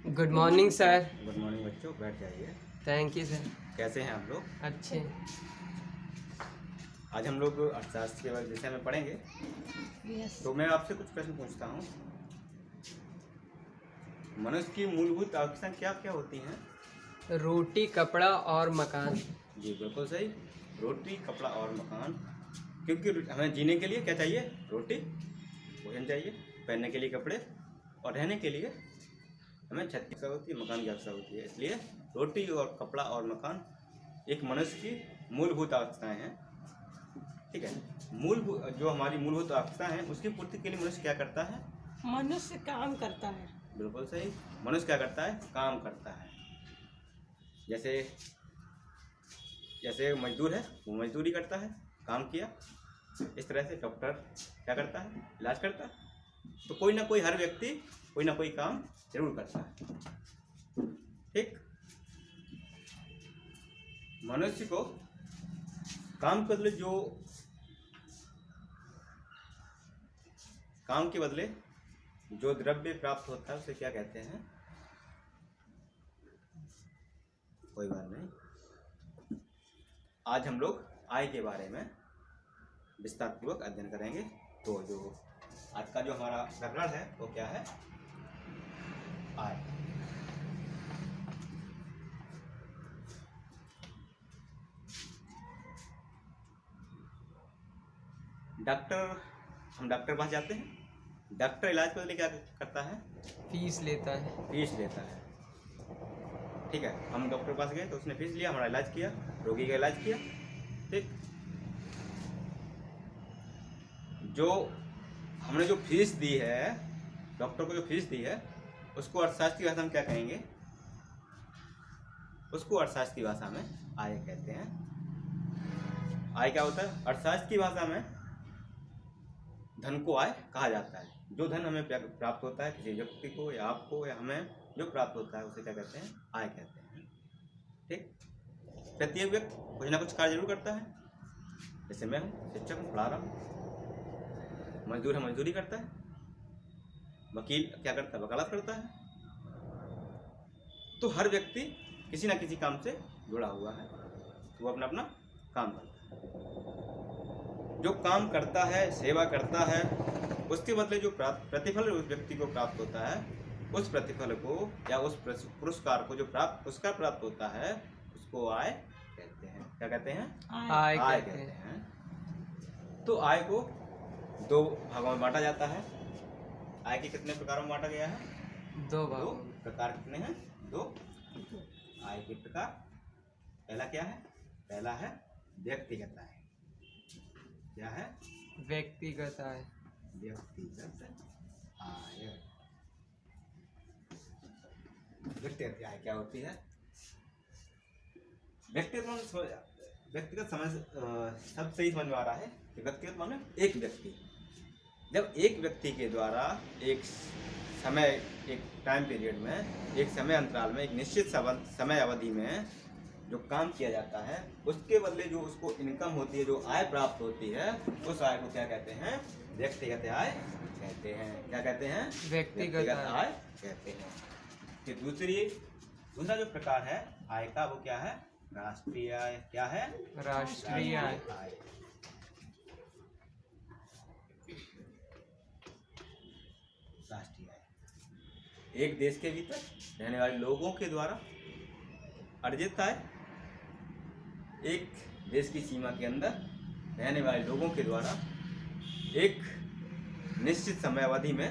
Good morning sir. Good morning बच्चों, बैठ जाइए। Thank you sir. कैसे हैं आप लोग? अच्छे। आज हम लोग अर्थशास्त्र के विषय में पढ़ेंगे। तो मैं आपसे कुछ प्रश्न पूछता हूँ। मनुष्य की मूलभूत आवश्यकताएं क्या क्या होती हैं? रोटी, कपड़ा और मकान। जी बिल्कुल सही। रोटी, कपड़ा और मकान। क्योंकि हमें जीने के लिए क्या चाहिए? रोटी, भोजन चाहिए, पहनने के लिए कपड़े, और रहने के लिए हमें छत की आवश्यकता होती है, मकान की आवश्यकता होती है। इसलिए रोटी और कपड़ा और मकान एक मनुष्य की मूलभूत आवश्यकताएं हैं। ठीक है। जो हमारी मूलभूत आवश्यकता है उसकी पूर्ति के लिए मनुष्य क्या करता है? मनुष्य काम करता है। बिल्कुल सही। मनुष्य क्या करता है? काम करता है। जैसे जैसे मजदूर है, वो मजदूरी करता है, काम किया। इस तरह से डॉक्टर क्या करता है? इलाज करता है। तो कोई ना कोई, हर व्यक्ति कोई ना कोई काम जरूर करता है। ठीक। मनुष्य को काम के बदले जो द्रव्य प्राप्त होता है उसे क्या कहते हैं? कोई बात नहीं। आज हम लोग आय के बारे में विस्तार पूर्वक अध्ययन करेंगे। तो जो आज का जो हमारा प्रकरण है वो क्या है? आय। हम डॉक्टर के पास जाते हैं। डॉक्टर इलाज के बदले क्या करता है? फीस लेता है। फीस लेता है। ठीक है। हम डॉक्टर के पास गए तो उसने फीस लिया, हमारा इलाज किया, रोगी का इलाज किया। ठीक। जो हमने जो फीस दी है, डॉक्टर को जो फीस दी है, उसको अर्थशास्त्र की भाषा में क्या कहेंगे? उसको अर्थशास्त्र की भाषा में आय कहते हैं। आय क्या होता है? अर्थशास्त्र की भाषा में धन को आय कहा जाता है। जो धन हमें प्राप्त होता है, किसी व्यक्ति को या आपको या हमें जो प्राप्त होता है उसे क्या कहते हैं? आय कहते हैं। ठीक। प्रत्येक व्यक्ति कुछ ना कुछ कार्य जरूर करता है। जैसे मैं हूँ शिक्षक हूँ, पढ़ा रहा हूँ। मजदूर है, मजदूरी करता है। वकील क्या करता है? वकालत करता है। तो हर व्यक्ति किसी ना किसी काम से जुड़ा हुआ है, वो अपना अपना काम करता है। जो काम करता है, सेवा करता है, उसके बदले जो प्रतिफल उस व्यक्ति को प्राप्त होता है, उस प्रतिफल को या उस पुरस्कार को जो पुरस्कार प्राप्त होता है उसको आय कहते हैं। क्या कहते हैं? आय कहते हैं। तो आय को दो भागों में बांटा जाता है। आय के कितने प्रकारों में बांटा गया है? दो दो प्रकार। कितने हैं? दो आय के प्रकार। पहला क्या है? पहला है व्यक्तिगत आय। क्या है? व्यक्तिगत आय। व्यक्तिगत आय। व्यक्तिगत आय क्या होती है? व्यक्तिगत समझ सब सही समझ में आ रहा है कि व्यक्तिगत माने एक व्यक्ति। जब एक व्यक्ति के द्वारा एक टाइम पीरियड में, एक समय अंतराल में, एक निश्चित समय अवधि में जो काम किया जाता है, उसके बदले जो उसको इनकम होती है, जो आय प्राप्त होती है, उस आय को क्या कहते हैं? व्यक्तिगत आय कहते हैं। क्या कहते हैं? व्यक्तिगत आय कहते हैं। फिर दूसरा जो प्रकार है आय का, वो क्या है? राष्ट्रीय आय। क्या है? राष्ट्रीय आय। राष्ट्रीय आय एक देश के भीतर रहने वाले लोगों के द्वारा अर्जित आय, एक देश की सीमा के अंदर रहने वाले लोगों के द्वारा एक निश्चित समय अवधि में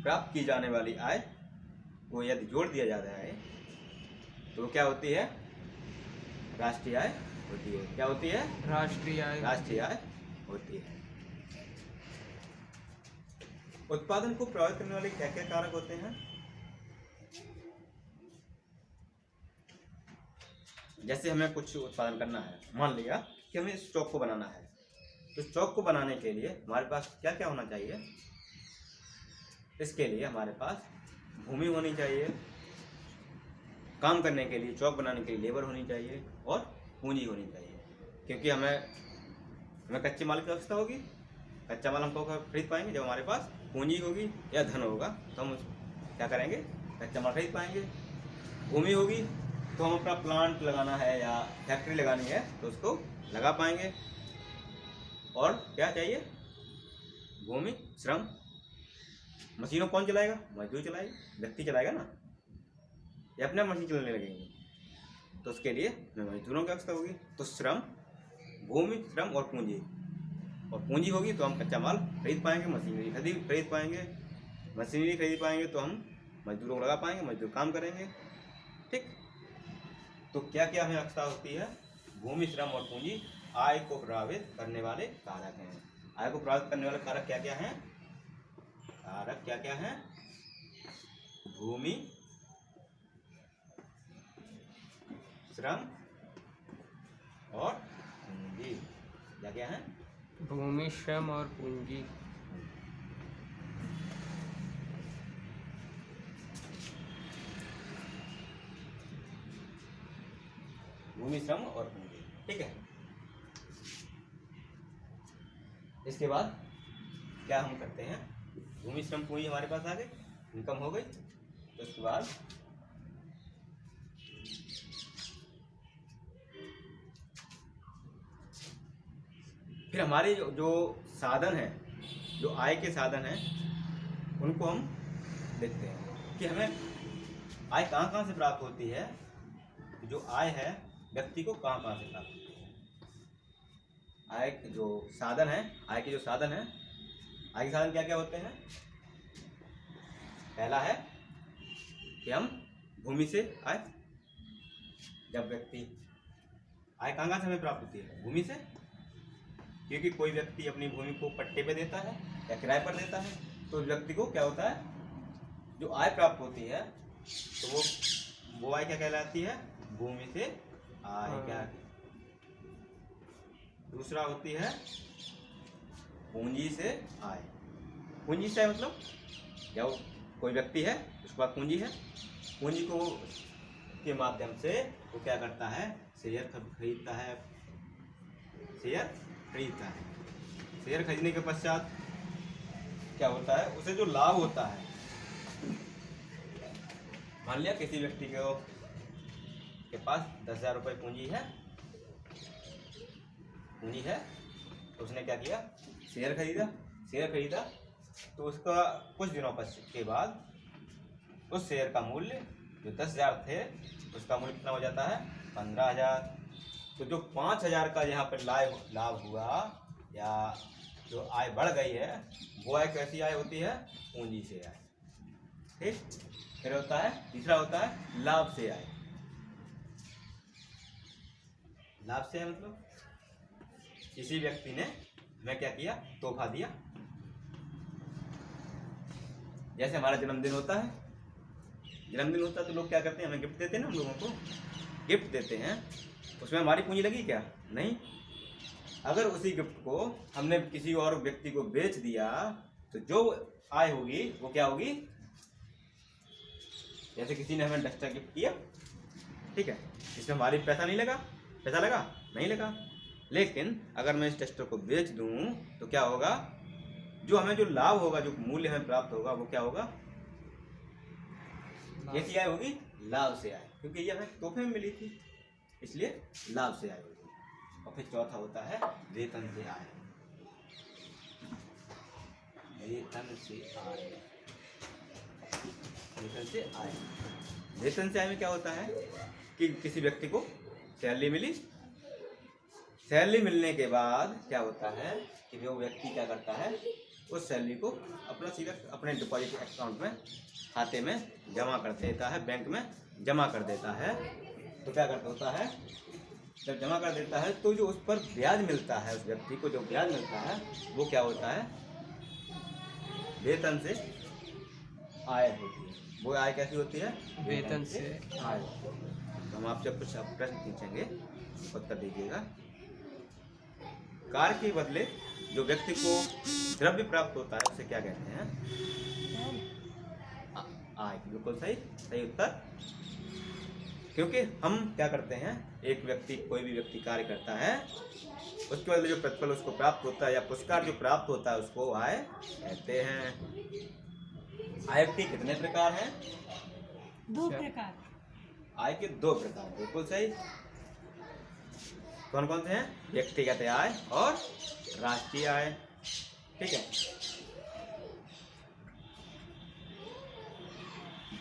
प्राप्त की जाने वाली आय को यदि जोड़ दिया जाता है तो क्या होती है? राष्ट्रीय आय होती है। क्या होती है? राष्ट्रीय आय। राष्ट्रीय आय होती है। उत्पादन को प्रभावित करने वाले क्या क्या कारक होते हैं? जैसे हमें कुछ उत्पादन करना है, मान लिया कि हमें इस चौक को बनाना है, तो चौक को बनाने के लिए हमारे पास क्या क्या होना चाहिए? इसके लिए हमारे पास भूमि होनी चाहिए, काम करने के लिए, चौक बनाने के लिए लेबर होनी चाहिए, और पूंजी होनी चाहिए। क्योंकि हमें कच्चे माल की आवश्यकता होगी। कच्चा माल हम कब खरीद पाएंगे? जब हमारे पास पूंजी होगी या धन होगा, तो हम क्या करेंगे? कच्चा माल खरीद पाएंगे। भूमि होगी तो हम अपना प्लांट लगाना है या फैक्ट्री लगानी है तो उसको लगा पाएंगे। और क्या चाहिए? भूमि, श्रम। मशीनों कौन चलाएगा? मजदूर चलाएगा, व्यक्ति चलाएगा ना, या अपने मशीन चलाने लगेंगे तो उसके लिए मजदूरों की आवश्यकता होगी। तो श्रम, भूमि, श्रम और पूंजी। और पूंजी होगी तो हम कच्चा माल खरीद पाएंगे, मशीनरी खरीद पाएंगे। मशीनरी खरीद पाएंगे तो हम मजदूरों को लगा पाएंगे, मजदूर काम करेंगे। ठीक। तो क्या क्या हमें आवश्यकता होती है? भूमि, श्रम और पूंजी आय को प्रभावित करने वाले कारक हैं। आय को प्रभावित करने वाले कारक क्या क्या हैं? कारक क्या क्या हैं? भूमि, श्रम और पूंजी। क्या क्या है? भूमि, श्रम और पूंजी। भूमि, श्रम और पूंजी। ठीक है। इसके बाद क्या हम करते हैं? भूमि, श्रम, पूंजी हमारे पास आ गए, इनकम हो गई। तो उसके बाद फिर हमारे जो साधन हैं, जो आय के साधन हैं, उनको हम देखते हैं कि हमें आय कहाँ कहाँ से प्राप्त होती है। जो आय है व्यक्ति को कहाँ कहाँ से प्राप्त होती है। आय के जो साधन है, आय के जो साधन है, आय के साधन क्या क्या होते हैं? पहला है कि हम भूमि से आय, जब व्यक्ति आय कहाँ कहाँ से हमें प्राप्त होती है? भूमि से, क्योंकि कोई व्यक्ति अपनी भूमि को पट्टे पे देता है या किराए पर देता है तो उस व्यक्ति को क्या होता है? जो आय प्राप्त होती है तो वो आय क्या कहलाती है? भूमि से आय। क्या? दूसरा होती है पूंजी से आय। पूंजी से आय मतलब क्या? कोई व्यक्ति है, उसके पास पूंजी है, पूंजी को के माध्यम से वो क्या करता है? शेयर खरीदता है, शेयर खरीदता है। शेयर खरीदने के पश्चात क्या होता है? उसे जो लाभ होता है, मान लिया किसी व्यक्ति के पास 10,000 रुपये पूंजी है, तो उसने क्या किया? शेयर खरीदा। तो उसका कुछ दिनों के बाद उस शेयर का मूल्य जो 10,000 थे उसका मूल्य कितना हो जाता है? 15,000। तो जो 5,000 का यहाँ पर लाभ हुआ या जो आय बढ़ गई है, वो आय कैसी आय होती है? पूंजी से आय। ठीक। फिर होता है तीसरा होता है लाभ से आय। लाभ से आय मतलब किसी व्यक्ति ने हमें क्या किया? तोहफा दिया। जैसे हमारा जन्मदिन होता है तो लोग क्या करते हैं? हमें गिफ्ट देते हैं ना, हम लोगों को गिफ्ट देते हैं। उसमें हमारी पूंजी लगी क्या? नहीं। अगर उसी गिफ्ट को हमने किसी और व्यक्ति को बेच दिया तो जो आय होगी वो क्या होगी? जैसे किसी ने हमें डस्टर गिफ्ट किया, ठीक है, इसमें हमारी पैसा नहीं लगा, पैसा लगा? नहीं लगा। लेकिन अगर मैं इस डस्टर को बेच दूं तो क्या होगा? जो हमें जो लाभ होगा, जो मूल्य हमें प्राप्त होगा, वो क्या होगा? कैसी आय होगी? लाभ से आय, क्योंकि ये हमें तोहफे में मिली थी, इसलिए लाभ से आय होगी। और फिर चौथा होता है वेतन से आय। वेतन से आय। वेतन से आय में क्या होता है कि किसी व्यक्ति को सैलरी मिली, सैलरी मिलने के बाद क्या होता है कि वो व्यक्ति क्या करता है? उस सैलरी को अपना सीधा अपने डिपॉजिट अकाउंट में, खाते में जमा कर देता है, बैंक में जमा कर देता है। तो क्या करता होता है? जब जमा कर देता है तो जो उस पर ब्याज मिलता है, उस व्यक्ति को जो ब्याज मिलता है वो क्या होता है? वेतन से आय होती है। वो आय कैसी होती है? वेतन से आय। हम आपसे कुछ प्रश्न पूछेंगे, उत्तर दीजिएगा। कार्य के बदले जो व्यक्ति को द्रव्य प्राप्त होता है उसे क्या कहते हैं? आय। बिल्कुल सही उत्तर। क्योंकि हम क्या करते हैं? एक व्यक्ति, कोई भी व्यक्ति कार्य करता है, उसके बदले जो प्रतिफल उसको प्राप्त होता है या पुरस्कार जो प्राप्त होता है उसको आय कहते हैं। आय के कितने प्रकार हैं? दो अच्छा। प्रकार। आय के दो प्रकार, बिल्कुल सही। कौन कौन से हैं? व्यक्तिगत आय और राष्ट्रीय आय। ठीक है।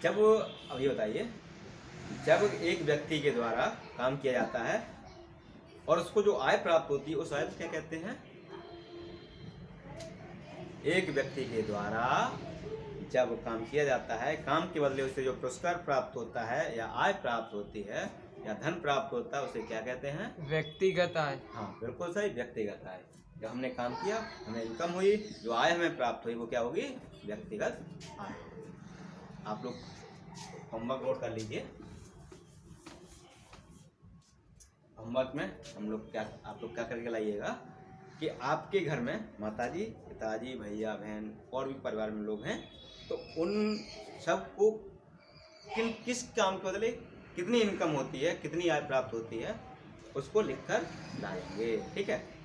जब, अब ये बताइए, जब एक व्यक्ति के द्वारा काम किया जाता है और उसको जो आय प्राप्त होती है उस आय को क्या कहते हैं? एक व्यक्ति के द्वारा जब काम किया जाता है, काम के बदले उसे जो पुरस्कार प्राप्त होता है या आय प्राप्त होती है या धन प्राप्त होता है उसे क्या कहते हैं? व्यक्तिगत आय। हाँ, बिल्कुल सही, व्यक्तिगत आय। जब हमने काम किया, हमें इनकम हुई, जो आय हमें प्राप्त हुई वो क्या होगी? व्यक्तिगत आय। आप लोग होमवर्क नोट कर लीजिए। होमवर्क में हम लोग क्या, आप लोग क्या करके लाइएगा कि आपके घर में माताजी, पिताजी, भैया, बहन और भी परिवार में लोग हैं, तो उन सबको किस काम के बदले कितनी इनकम होती है, कितनी आय प्राप्त होती है, उसको लिखकर लाएंगे। ठीक है।